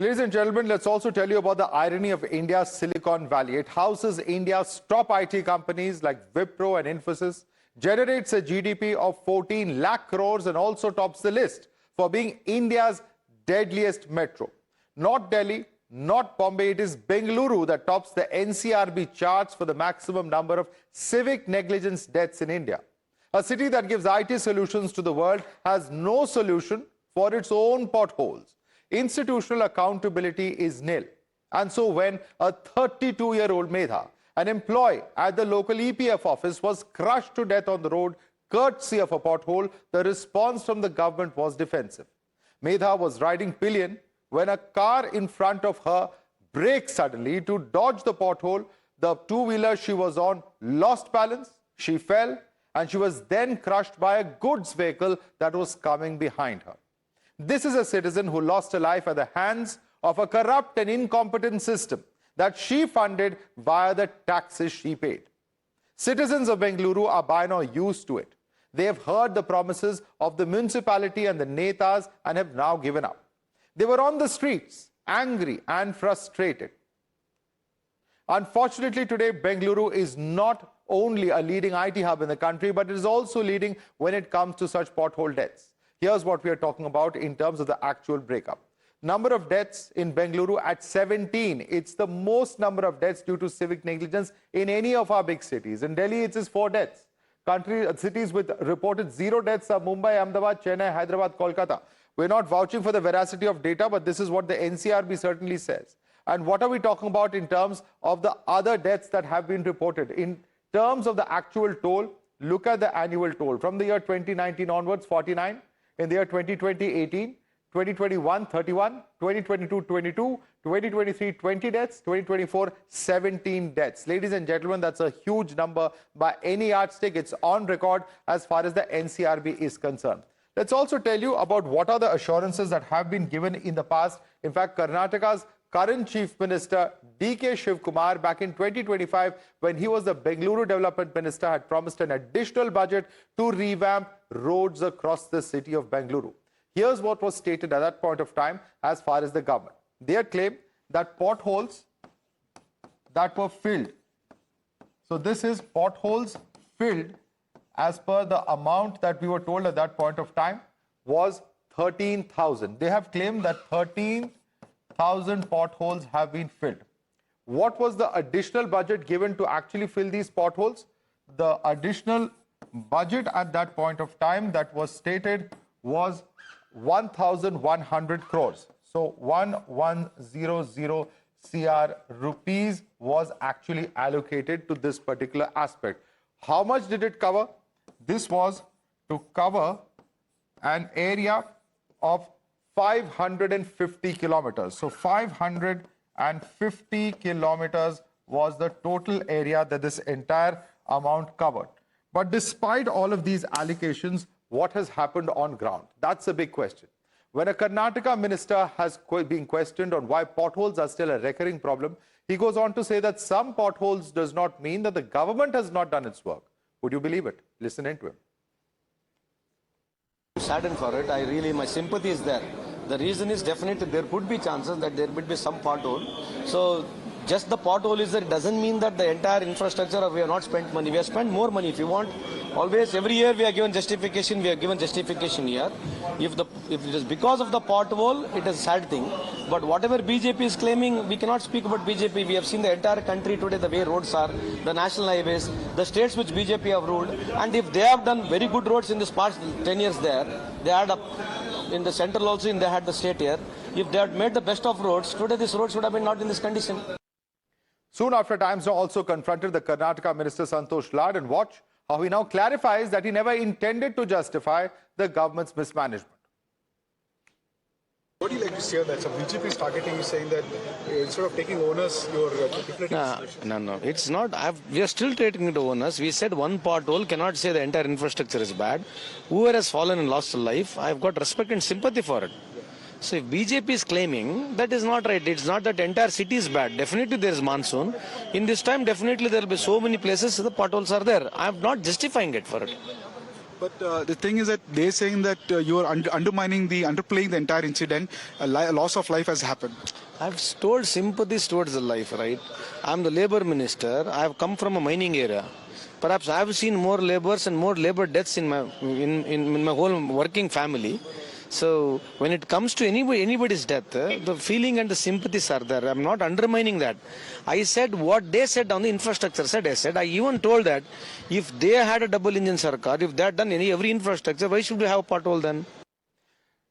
Ladies and gentlemen, let's also tell you about the irony of India's Silicon Valley. It houses India's top IT companies like Wipro and Infosys, generates a GDP of 14 lakh crores and also tops the list for being India's deadliest metro. Not Delhi, not Bombay, it is Bengaluru that tops the NCRB charts for the maximum number of civic negligence deaths in India. A city that gives IT solutions to the world has no solution for its own potholes. Institutional accountability is nil. And so when a 32-year-old Medha, an employee at the local EPF office, was crushed to death on the road courtesy of a pothole, the response from the government was defensive. Medha was riding pillion when a car in front of her braked suddenly to dodge the pothole. The two-wheeler she was on lost balance, she fell, and she was then crushed by a goods vehicle that was coming behind her. This is a citizen who lost her life at the hands of a corrupt and incompetent system that she funded via the taxes she paid. Citizens of Bengaluru are by now used to it. They have heard the promises of the municipality and the netas and have now given up. They were on the streets, angry and frustrated. Unfortunately, today, Bengaluru is not only a leading IT hub in the country, but it is also leading when it comes to such pothole deaths. Here's what we are talking about in terms of the actual breakup. Number of deaths in Bengaluru at 17. It's the most number of deaths due to civic negligence in any of our big cities. In Delhi, it is 4 deaths. Cities with reported 0 deaths are Mumbai, Ahmedabad, Chennai, Hyderabad, Kolkata. We're not vouching for the veracity of data, but this is what the NCRB certainly says. And what are we talking about in terms of the other deaths that have been reported? In terms of the actual toll, look at the annual toll. From the year 2019 onwards, 49. In the year 2020, 18, 2021, 31, 2022, 22, 2023, 20 deaths, 2024, 17 deaths. Ladies and gentlemen, that's a huge number by any yardstick. It's on record as far as the NCRB is concerned. Let's also tell you about what are the assurances that have been given in the past. In fact, Karnataka's current Chief Minister, D.K. Shivkumar, back in 2025, when he was the Bengaluru Development Minister, had promised an additional budget to revamp roads across the city of Bengaluru. Here's what was stated at that point of time as far as the government. They had claimed that potholes that were filled. So this is potholes filled as per the amount that we were told at that point of time was 13,000. They have claimed that 13,000 potholes have been filled. What was the additional budget given to actually fill these potholes? The additional budget at that point of time that was stated was 1,100 crores. So 1100 CR rupees was actually allocated to this particular aspect. How much did it cover? This was to cover an area of 550 kilometers. So 550 kilometers was the total area that this entire amount covered. But despite all of these allocations, what has happened on ground? That's a big question. When a Karnataka minister has been questioned on why potholes are still a recurring problem, he goes on to say that some potholes does not mean that the government has not done its work. Would you believe it? Listen into him. Saddened for it. My sympathy is there. The reason is definitely there could be chances that there would be some pothole. So just the pothole is there, it doesn't mean that the entire infrastructure we have not spent money. We have spent more money. If you want, always every year we are given justification. We are given justification here. If it is because of the pothole, it is a sad thing. But whatever BJP is claiming, we cannot speak about BJP. We have seen the entire country today, the way roads are, the national highways, the states which BJP have ruled. And if they have done very good roads in this past 10 years there, they had in the central also, they had the state here. If they had made the best of roads, today this road should have been not in this condition. Soon after, Times Now also confronted the Karnataka Minister Santosh Lad, and watch how he now clarifies that he never intended to justify the government's mismanagement. What do you like to say that? So BJP is targeting you, saying that instead of taking onus, you're No, it's not. We are still taking it to onus. We said one pothole, cannot say the entire infrastructure is bad. Whoever has fallen and lost a life, I've got respect and sympathy for it. So if BJP is claiming, that is not right. It's not that the entire city is bad. Definitely there is monsoon. In this time, definitely there will be so many places the potholes are there. I am not justifying it for it. But the thing is that they're saying that you are underplaying the entire incident. A loss of life has happened. I've told sympathies towards the life, right? I'm the labor minister. I've come from a mining area. Perhaps I've seen more laborers and more labor deaths in my whole working family. So when it comes to anybody's death, the feeling and the sympathies are there. I'm not undermining that. I said what they said on the infrastructure side. I even told that if they had a double engine sarkar, if they had done every infrastructure, why should we have a pothole then?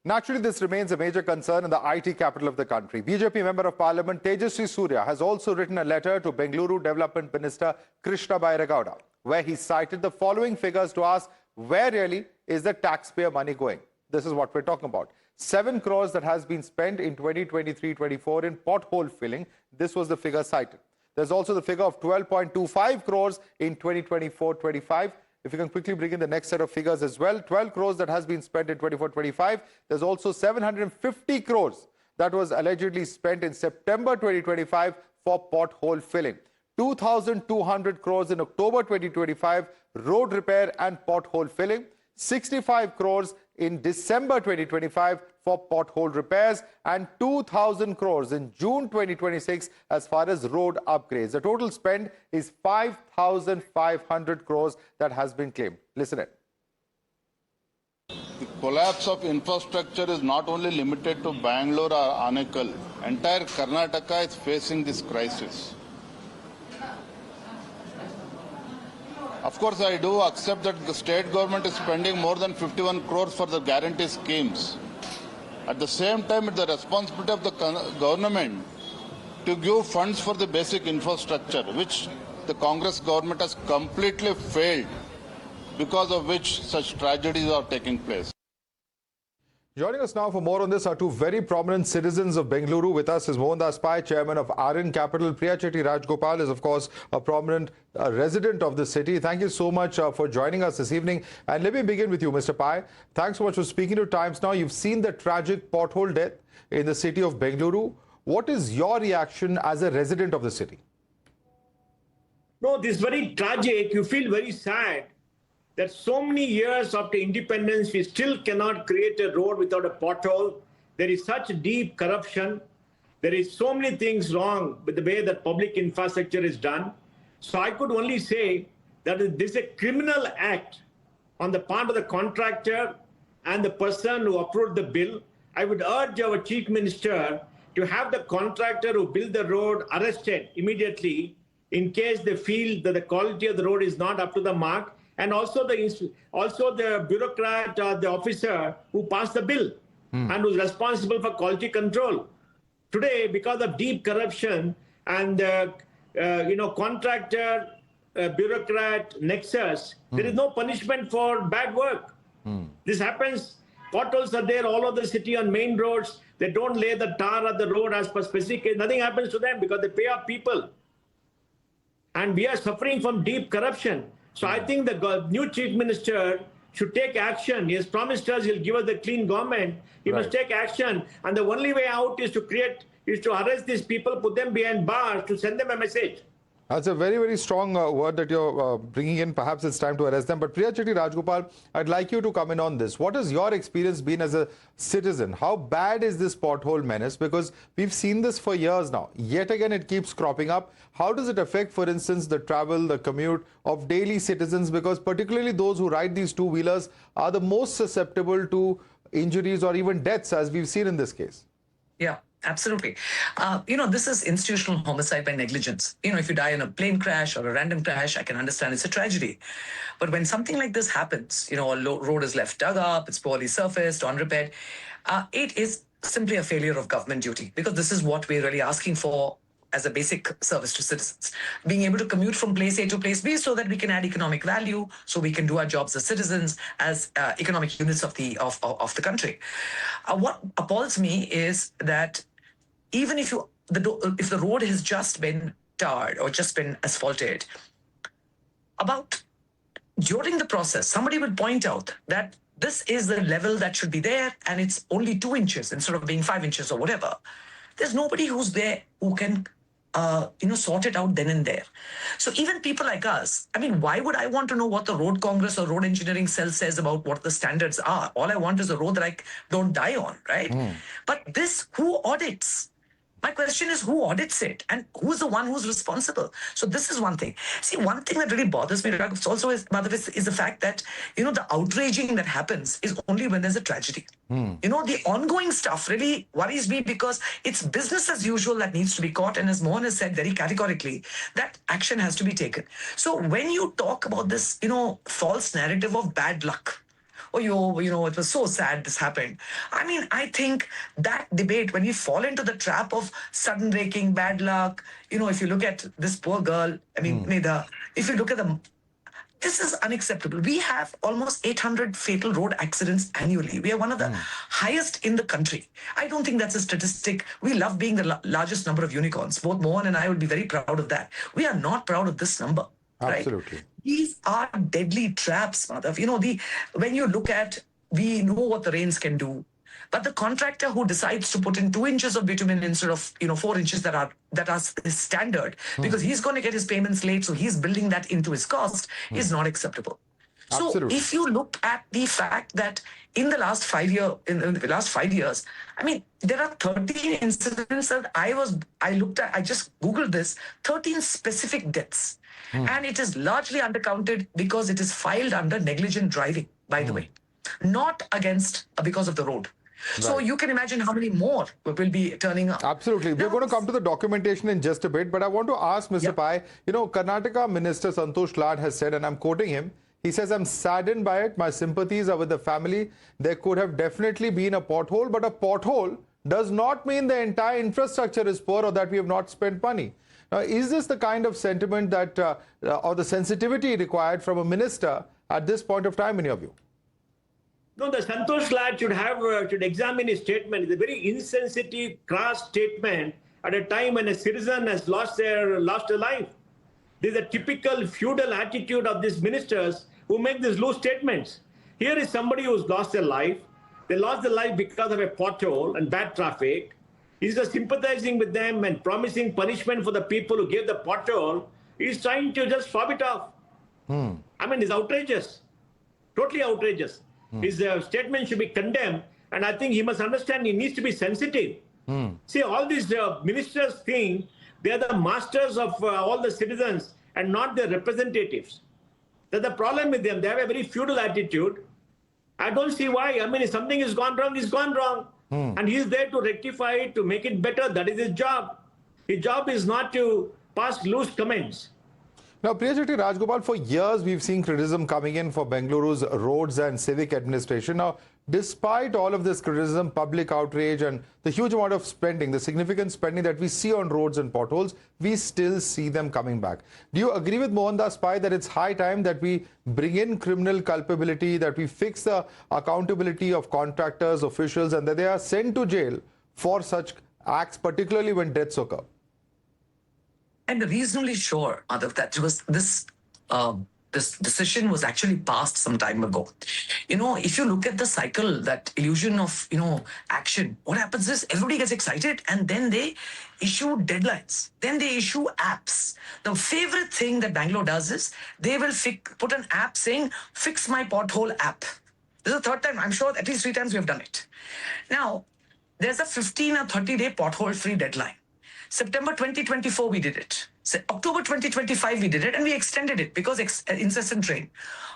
Naturally, this remains a major concern in the IT capital of the country. BJP Member of Parliament Tejaswi Surya has also written a letter to Bengaluru Development Minister Krishna Bairagowda, where he cited the following figures to ask where really is the taxpayer money going. This is what we're talking about. 7 crores that has been spent in 2023-24 in pothole filling. This was the figure cited. There's also the figure of 12.25 crores in 2024-25. If you can quickly bring in the next set of figures as well. 12 crores that has been spent in 24-25. There's also 750 crores that was allegedly spent in September 2025 for pothole filling. 2,200 crores in October 2025 road repair and pothole filling. 65 crores in December 2025 for pothole repairs, and 2,000 crores in June 2026 as far as road upgrades. The total spend is 5,500 crores that has been claimed. Listen in. The collapse of infrastructure is not only limited to Bangalore or Anekal. Entire Karnataka is facing this crisis. Of course, I do accept that the state government is spending more than 51 crores for the guarantee schemes. At the same time, it's the responsibility of the government to give funds for the basic infrastructure, which the Congress government has completely failed, because of which such tragedies are taking place. Joining us now for more on this are two very prominent citizens of Bengaluru. With us is Mohandas Pai, chairman of RN Capital. Priya Chetty Rajgopal is, of course, a prominent resident of the city. Thank you so much for joining us this evening. And let me begin with you, Mr. Pai. Thanks so much for speaking to Times Now. You've seen the tragic pothole death in the city of Bengaluru. What is your reaction as a resident of the city? No, this is very tragic. You feel very sad that so many years after independence, we still cannot create a road without a pothole. There is such deep corruption. There is so many things wrong with the way that public infrastructure is done. So I could only say that this is a criminal act on the part of the contractor and the person who approved the bill. I would urge our chief minister to have the contractor who built the road arrested immediately in case they feel that the quality of the road is not up to the mark, and also the bureaucrat or the officer who passed the bill and who's responsible for quality control. Today, because of deep corruption and contractor bureaucrat nexus, there is no punishment for bad work. This happens. Potholes are there all over the city on main roads. They don't lay the tar on the road as per specific. Nothing happens to them because they pay off people. And we are suffering from deep corruption. So I think the new chief minister should take action. He has promised us he'll give us the clean government. He must take action. And the only way out is to arrest these people, put them behind bars, to send them a message. That's a very, very strong word that you're bringing in. Perhaps it's time to arrest them. But Priya Chetty Rajgopal, I'd like you to come in on this. What has your experience been as a citizen? How bad is this pothole menace? Because we've seen this for years now. Yet again, it keeps cropping up. How does it affect, for instance, the travel, the commute of daily citizens? Because particularly those who ride these two-wheelers are the most susceptible to injuries or even deaths, as we've seen in this case. Yeah. Absolutely. This is institutional homicide by negligence. If you die in a plane crash or a random crash, I can understand it's a tragedy. But when something like this happens, a road is left dug up, it's poorly surfaced, unrepaired, it is simply a failure of government duty, because this is what we're really asking for as a basic service to citizens. Being able to commute from place A to place B so that we can add economic value, so we can do our jobs as citizens, as economic units of the country. What appalls me is that even if the road has just been tarred or just been asphalted, during the process, somebody would point out that this is the level that should be there and it's only 2 inches instead of being 5 inches or whatever. There's nobody who's there who can sort it out then and there. So even people like us, I mean, why would I want to know what the road congress or road engineering cell says about what the standards are? All I want is a road that I don't die on, right? But this, who audits? My question is, who audits it, and who's the one who's responsible? So this is one thing. See, one thing that really bothers me also is the fact that, the outraging that happens is only when there's a tragedy. The ongoing stuff really worries me because it's business as usual that needs to be caught. And as Mohan has said very categorically, that action has to be taken. So when you talk about this, false narrative of bad luck, oh, it was so sad this happened. I mean, I think that debate, when we fall into the trap of sudden raking, bad luck, if you look at this poor girl, I mean, Medha, if you look at this is unacceptable. We have almost 800 fatal road accidents annually. We are one of the highest in the country. I don't think that's a statistic. We love being the largest number of unicorns. Both Mohan and I would be very proud of that. We are not proud of this number. Absolutely. Right? These are deadly traps, Madhav. When you look at, we know what the rains can do, but the contractor who decides to put in 2 inches of bitumen instead of 4 inches that are his standard, because he's going to get his payments late, so he's building that into his cost, is not acceptable. Absolutely. So if you look at the fact that in the last 5 years, I mean, there are 13 incidents that I looked at, I just Googled this, 13 specific deaths. And it is largely undercounted because it is filed under negligent driving, by the way, not because of the road. So you can imagine how many more will be turning up. Absolutely. We're going to come to the documentation in just a bit, but I want to ask Mr. Pai, Karnataka Minister Santosh Lad has said, and I'm quoting him, he says, I'm saddened by it. My sympathies are with the family. There could have definitely been a pothole, but a pothole does not mean the entire infrastructure is poor or that we have not spent money. Now, is this the kind of sentiment that, or the sensitivity required from a minister at this point of time, in your view? No, the Santosh Lad should examine his statement. It's a very insensitive, crass statement at a time when a citizen has lost a life. This is a typical feudal attitude of these ministers who make these loose statements. Here is somebody who's lost their life. They lost their life because of a pothole and bad traffic. He's just sympathizing with them and promising punishment for the people who gave the pothole. He's trying to just fob it off. I mean, it's outrageous. Totally outrageous. His statement should be condemned. And I think he must understand he needs to be sensitive. See, all these ministers think they are the masters of all the citizens and not their representatives. That's the problem with them. They have a very feudal attitude. I don't see why. I mean, if something has gone wrong, it's gone wrong. And he's there to rectify it, to make it better. That is his job. His job is not to pass loose comments. Now, Priyajyoti Rajgopal, for years we've seen criticism coming in for Bengaluru's roads and civic administration. Now, despite all of this criticism, public outrage and the huge amount of spending, the significant spending that we see on roads and potholes, we still see them coming back. Do you agree with Mohandas Pai that it's high time that we bring in criminal culpability, that we fix the accountability of contractors, officials, and that they are sent to jail for such acts, particularly when deaths occur? I'm reasonably sure, Madhav, that was this decision was actually passed some time ago. If you look at the cycle, that illusion of, action, what happens is everybody gets excited and then they issue deadlines. Then they issue apps. The favorite thing that Bangalore does is they will put an app saying, fix my pothole app. This is the third time. I'm sure at least 3 times we have done it. Now, there's a 15 or 30-day pothole-free deadline. September 2024, we did it. October 2025, we did it, and we extended it because incessant rain.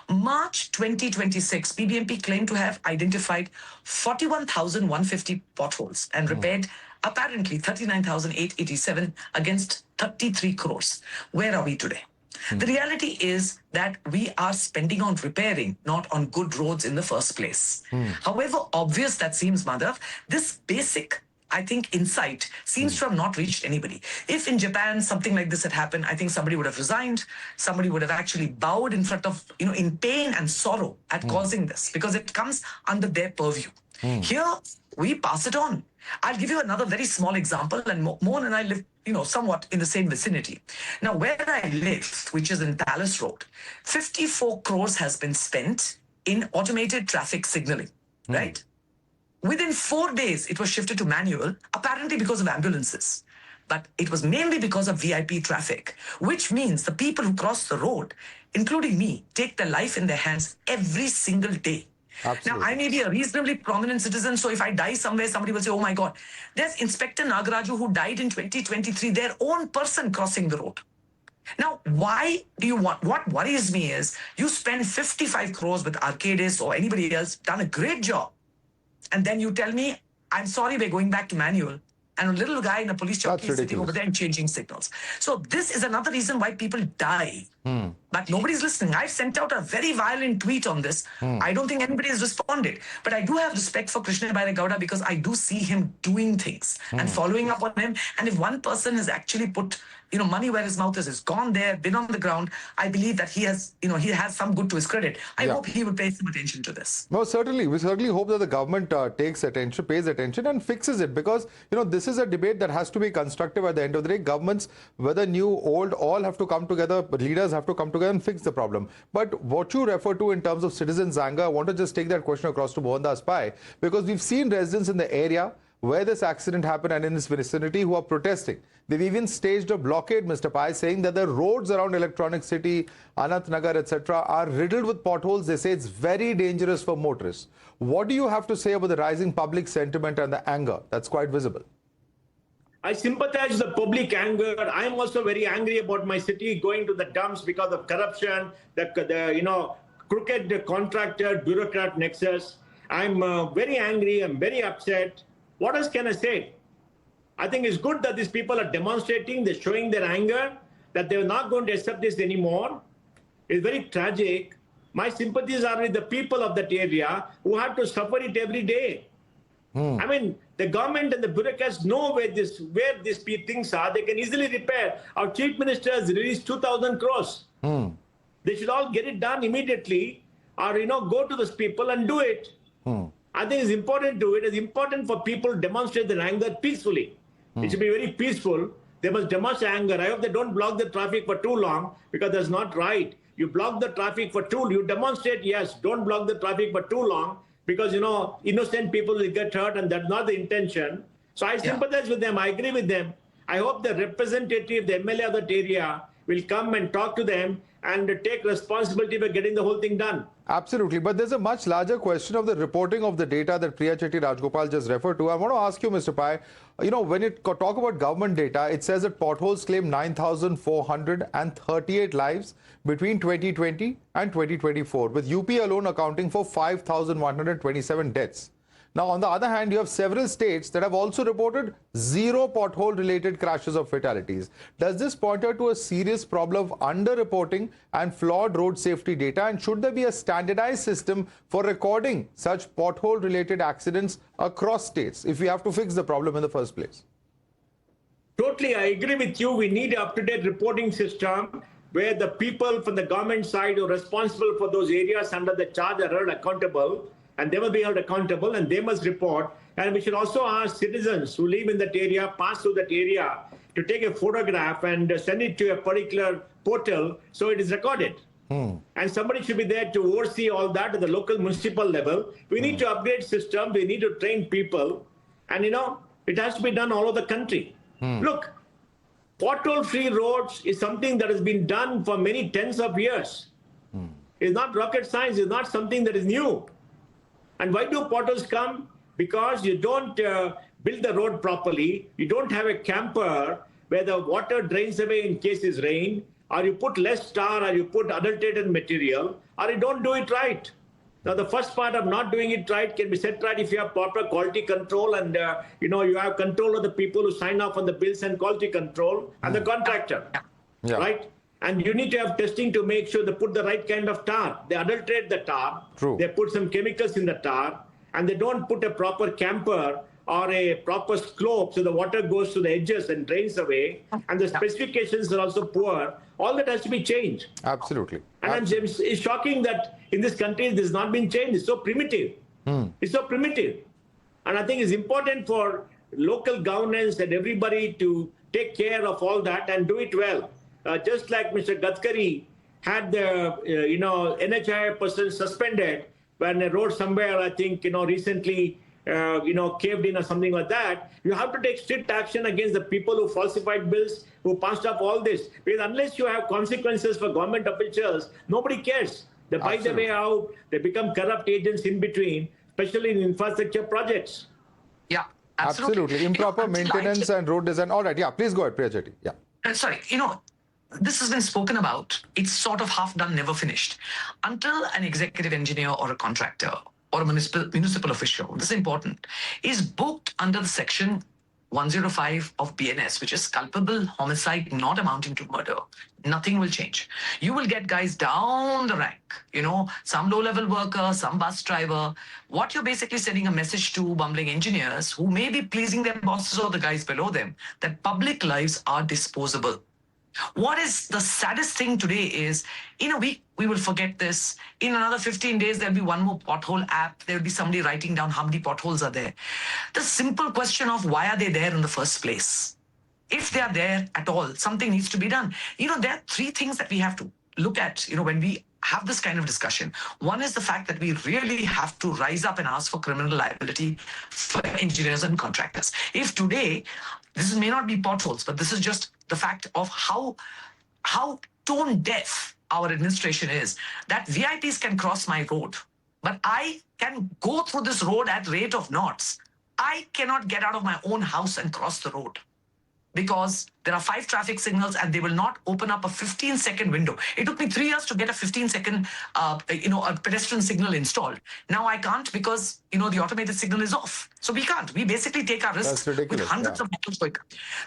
March 2026, PBMP claimed to have identified 41,150 potholes and repaired apparently 39,887 against 33 crores. Where are we today? The reality is that we are spending on repairing, not on good roads in the first place. However obvious that seems, Madhav, this basic, I think, insight seems to have not reached anybody. If in Japan something like this had happened, I think somebody would have resigned. Somebody would have actually bowed in front of, in pain and sorrow at causing this, because it comes under their purview. Here, we pass it on. I'll give you another very small example, and Mohan and I live, somewhat in the same vicinity. Now, where I live, which is in Palace Road, 54 crores has been spent in automated traffic signaling, right? Within 4 days, it was shifted to manual, apparently because of ambulances. but it was mainly because of VIP traffic, which means the people who cross the road, including me, take their life in their hands every single day. Absolutely. Now, I may be a reasonably prominent citizen, so if I die somewhere, somebody will say, oh my God, there's Inspector Nagaraju who died in 2023, their own person crossing the road. Now, why do you want, what worries me is you spend 55 crores with Arcadis or anybody else, done a great job. And then you tell me, I'm sorry, we're going back to manual. And a little guy in a police jockey is sitting over there and changing signals. So this is another reason why people die. But nobody's listening. I've sent out a very violent tweet on this. I don't think anybody has responded. But I do have respect for Krishna Bairegowda because I do see him doing things and following up on him. And if one person has actually put money where his mouth is, has gone there, been on the ground, I believe that he has some good to his credit. I hope he will pay some attention to this. No, certainly. We certainly hope that the government pays attention and fixes it, because, this is a debate that has to be constructive at the end of the day. Governments, whether new, old, all have to come together, but leaders have to come together and fix the problem. But what you refer to in terms of citizens' anger, I want to just take that question across to Mohandas Pai, because we've seen residents in the area where this accident happened and in this vicinity who are protesting. They've even staged a blockade, Mr. Pai, saying that the roads around Electronic City, Anant Nagar, etc. are riddled with potholes. They say it's very dangerous for motorists. What do you have to say about the rising public sentiment and the anger that's quite visible? I sympathize with the public anger. I am also very angry about my city going to the dumps because of corruption, the crooked contractor, bureaucrat nexus. I'm very angry. I'm very upset. What else can I say? I think it's good that these people are demonstrating, they're showing their anger, that they're not going to accept this anymore. It's very tragic. My sympathies are with the people of that area who have to suffer it every day. I mean, the government and the bureaucrats know where these things are. They can easily repair. Our chief minister has released 2,000 crores. They should all get it done immediately, or go to those people and do it. I think it's important to do it. It's important for people to demonstrate their anger peacefully. It should be very peaceful. They must demonstrate anger. I hope they don't block the traffic for too long, because that's not right. You block the traffic for you demonstrate, yes, don't block the traffic for too long, because, innocent people will get hurt, and that's not the intention. So I sympathize with them. I agree with them. I hope the representative, the MLA of that area, will come and talk to them and take responsibility for getting the whole thing done. Absolutely. But there's a much larger question of the reporting of the data that Priya Chetty Rajgopal just referred to. I want to ask you, Mr. Pai, when you talk about government data, it says that potholes claim 9,438 lives between 2020 and 2024, with UP alone accounting for 5,127 deaths. Now, on the other hand, you have several states that have also reported zero pothole-related crashes or fatalities. Does this point out to a serious problem of underreporting and flawed road safety data? And should there be a standardized system for recording such pothole-related accidents across states if we have to fix the problem in the first place? Totally, I agree with you. We need an up-to-date reporting system where the people from the government side who are responsible for those areas under the charge are held accountable. And they will be held accountable, and they must report. And we should also ask citizens who live in that area, pass through that area, to take a photograph and send it to a particular portal so it is recorded. And somebody should be there to oversee all that at the local municipal level. We need to upgrade system. We need to train people. And, it has to be done all over the country. Look, pothole-free roads is something that has been done for many tens of years. It's not rocket science. It's not something that is new. And why do potholes come? Because you don't build the road properly. You don't have a camper where the water drains away in case it's rain, or you put less tar, or you put adulterated material, or you don't do it right. Now, the first part of not doing it right can be set right if you have proper quality control, and you have control of the people who sign off on the bills and quality control, and the contractor, right? And you need to have testing to make sure they put the right kind of tar. They adulterate the tar. True. They put some chemicals in the tar, and they don't put a proper camper or a proper slope so the water goes to the edges and drains away. And the specifications are also poor. All that has to be changed. Absolutely. And it's shocking that in this country this has not been changed. It's so primitive. It's so primitive. And I think it's important for local governance and everybody to take care of all that and do it well. Just like Mr. Gadkari had the, NHI person suspended when a road somewhere, I think, recently caved in or something like that, you have to take strict action against the people who falsified bills, who passed up all this. Because unless you have consequences for government officials, nobody cares. They buy their way out. They become corrupt agents in between, especially in infrastructure projects. Yeah, absolutely. Improper maintenance and road design. All right. Yeah, please go ahead, Priya Chetty. Yeah. Sorry, this has been spoken about. It's sort of half done, never finished. Until an executive engineer or a contractor or a municipal official, this is important, is booked under the section 105 of BNS, which is culpable homicide not amounting to murder, nothing will change. You will get guys down the rank, some low-level worker, some bus driver. What you're basically sending a message to bumbling engineers who may be pleasing their bosses or the guys below them, that public lives are disposable. What is the saddest thing today is, in a week, we will forget this. In another 15 days, there'll be one more pothole app. There'll be somebody writing down how many potholes are there. The simple question of why are they there in the first place? If they are there at all, something needs to be done. There are three things that we have to look at, when we have this kind of discussion. One is the fact that we really have to rise up and ask for criminal liability for engineers and contractors. If today, this may not be potholes, but this is just the fact of how tone deaf our administration is, that VIPs can cross my road, but I can go through this road at rate of knots. I cannot get out of my own house and cross the road because there are 5 traffic signals and they will not open up a 15-second window. It took me 3 years to get a 15-second, a pedestrian signal installed. Now I can't because, the automated signal is off. So we can't. We basically take our risks with hundreds of miles quick.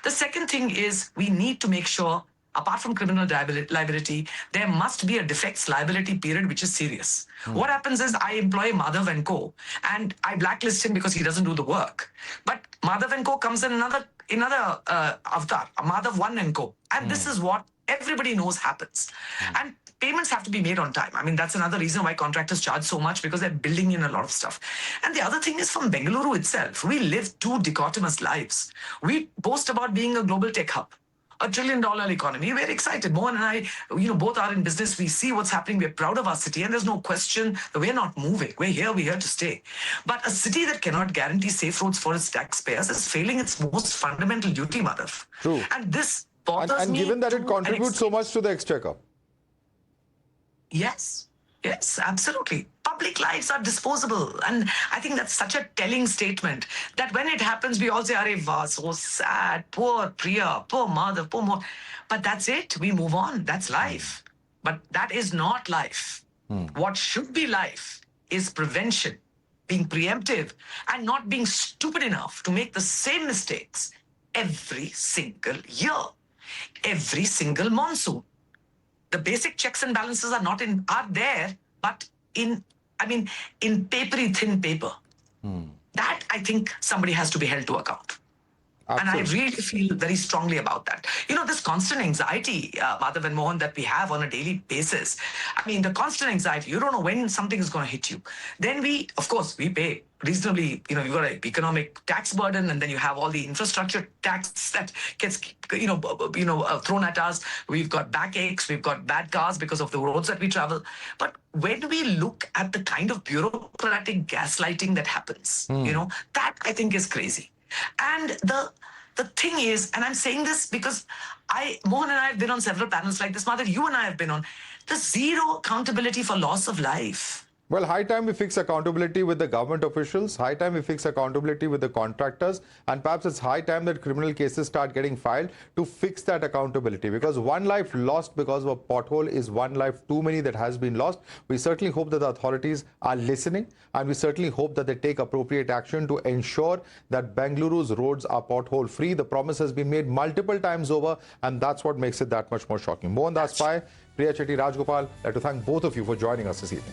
The second thing is we need to make sure, apart from criminal liability, there must be a defects liability period which is serious. What happens is I employ Madhav & Co. and I blacklist him because he doesn't do the work. But Madhav & Co. comes in another avatar, Madhav 1 & Co. And this is what everybody knows happens. And payments have to be made on time. I mean, that's another reason why contractors charge so much, because they're building in a lot of stuff. And the other thing is, from Bengaluru itself, we live 2 dichotomous lives. We boast about being a global tech hub, a $1 trillion economy. We're excited. Mohan and I, both are in business. We see what's happening. We're proud of our city. And there's no question that we're not moving. We're here to stay. But a city that cannot guarantee safe roads for its taxpayers is failing its most fundamental duty, Madhav. True. And this bothers me. And given that it contributes so much to the exchequer. Yes, absolutely. Public lives are disposable. And I think that's such a telling statement that when it happens, we all say, "Arey wow, so sad, poor Priya, poor mother, poor mom." But that's it. We move on. That's life. But that is not life. What should be life is prevention, being preemptive, and not being stupid enough to make the same mistakes every single year, every single monsoon. The basic checks and balances are there, but in papery thin paper. That, I think, somebody has to be held to account. Absolutely. And I really feel very strongly about that. This constant anxiety, Madhav and Mohan, that we have on a daily basis. I mean, the constant anxiety, you don't know when something is going to hit you. Then we pay reasonably, you've got an economic tax burden, and then you have all the infrastructure tax that gets, thrown at us. We've got backaches, we've got bad cars because of the roads that we travel. But when we look at the kind of bureaucratic gaslighting that happens, that I think is crazy. And the thing is, and I'm saying this because Mohan and I have been on several panels like this, Madhav, you and I have been on, the zero accountability for loss of life. Well, high time we fix accountability with the government officials, high time we fix accountability with the contractors, and perhaps it's high time that criminal cases start getting filed to fix that accountability, because one life lost because of a pothole is one life too many that has been lost. We certainly hope that the authorities are listening, and we certainly hope that they take appropriate action to ensure that Bengaluru's roads are pothole free. The promise has been made multiple times over, and that's what makes it that much more shocking. Mohandas Pai, Priya Chetty, Rajgopal, I'd like to thank both of you for joining us this evening.